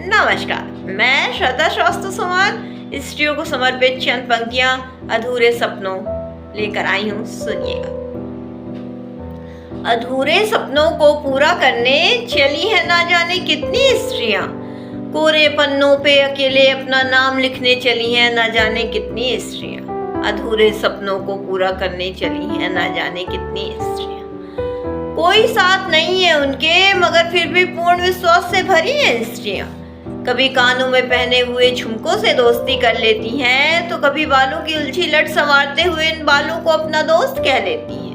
नमस्कार, मैं श्रद्धा शास्त्र समाज स्त्रियों को समर्पित चंद पंक्तियां अधूरे सपनों लेकर आई हूँ। सुनिएगा। अधूरे सपनों को पूरा करने चली है ना जाने कितनी स्त्रियां, कोरे पन्नों पे अकेले अपना नाम लिखने चली हैं ना जाने कितनी स्त्रियां। अधूरे सपनों को पूरा करने चली हैं ना जाने कितनी स्त्रियां। कोई साथ नहीं है उनके मगर फिर भी पूर्ण विश्वास से भरी हैं स्त्रियां। कभी कानों में पहने हुए झुमकों से दोस्ती कर लेती हैं तो कभी बालों की उलझी लट संवारते हुए इन बालों को अपना दोस्त कह लेती हैं।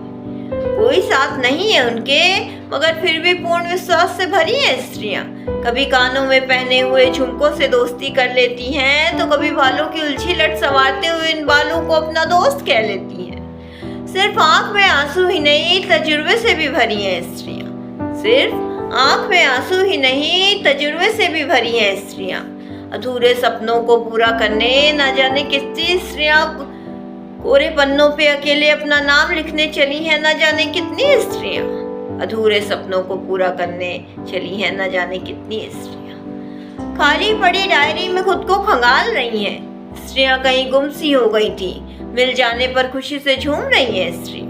कोई साथ नहीं है उनके मगर फिर भी पूर्ण विश्वास से भरी हैं स्त्रियां। कभी कानों में पहने हुए झुमकों से दोस्ती कर लेती हैं तो कभी बालों की उलझी लट संवारते हुए इन बालों को अपना दोस्त कह लेती हैं। सिर्फ आंख में आंसू ही नहीं तजुर्बे से भी भरी हैं स्त्रियां। सिर्फ आंख में आंसू ही नहीं तजुर्बे से भी भरी हैं स्त्रियां। अधूरे सपनों को पूरा करने न जाने कितनी स्त्रियां कोरे पन्नों पे अकेले अपना नाम लिखने चली हैं न जाने कितनी स्त्रियां। अधूरे सपनों को पूरा करने चली हैं न जाने कितनी स्त्रियां। खाली पड़ी डायरी में खुद को खंगाल रही हैं स्त्रियां, कहीं गुम सी हो गई थी मिल जाने पर खुशी से झूम रही हैं स्त्रियां।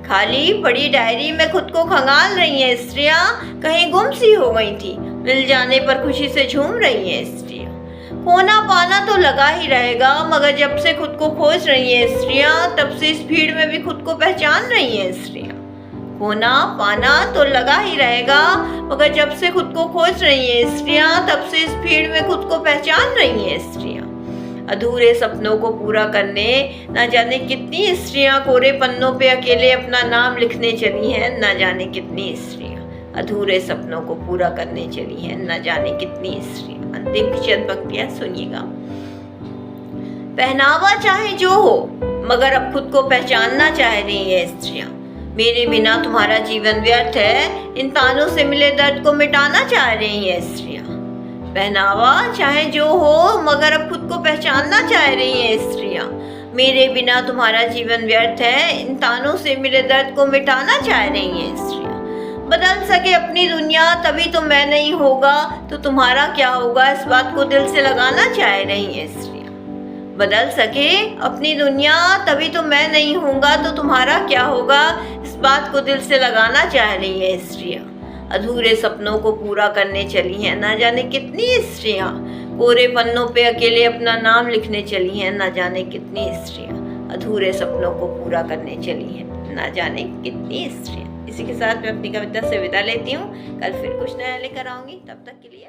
खाली पड़ी डायरी में खुद को खंगाल रही हैं स्त्रियां, कहीं गुम सी हो गई थी मिल जाने पर खुशी से झूम रही हैं स्त्रियां। खोना पाना तो लगा ही रहेगा मगर जब से खुद को खोज रही हैं स्त्रियां तब से इस भीड़ में भी खुद को पहचान रही हैं स्त्रियां। खोना पाना तो लगा ही रहेगा मगर जब से खुद को खोज रही हैं स्त्रियां तब से इस भीड़ में खुद को पहचान रही हैं स्त्रियां। अधूरे सपनों को पूरा करने न जाने कितनी स्त्रियां कोरे पन्नों पे अकेले अपना नाम लिखने चली हैं न जाने कितनी स्त्रियां। अधूरे सपनों को पूरा करने चली हैं न जाने कितनी स्त्रियां। अंतिम चंद पंक्तियां सुनिएगा। पहनावा चाहे जो हो मगर अब खुद को पहचानना चाह रही है स्त्रियां। मेरे बिना तुम्हारा जीवन व्यर्थ है, इन तानों से मिले दर्द को मिटाना चाह रही है स्त्रियां। पहनावा चाहे जो हो मगर अब खुद को पहचानना चाह रही हैं स्त्रियां। मेरे बिना तुम्हारा जीवन व्यर्थ है, इन तानों से मिले दर्द को मिटाना चाह रही हैं स्त्रियां। बदल सके अपनी दुनिया तभी तो मैं नहीं होगा तो तुम्हारा क्या होगा, इस बात को दिल से लगाना चाह रही हैं स्त्रियां। बदल सके अपनी दुनिया तभी तो मैं नहीं होगा तो तुम्हारा क्या होगा, इस बात को दिल से लगाना चाह रही हैं स्त्रियां। अधूरे सपनों को पूरा करने चली हैं न जाने कितनी स्त्रियां। कोरे पन्नों पे अकेले अपना नाम लिखने चली हैं न जाने कितनी स्त्रियां। अधूरे सपनों को पूरा करने चली हैं न जाने कितनी स्त्रियां। इसी के साथ मैं अपनी कविता से विदा लेती हूँ। कल फिर कुछ नया लेकर आऊंगी, तब तक के लिए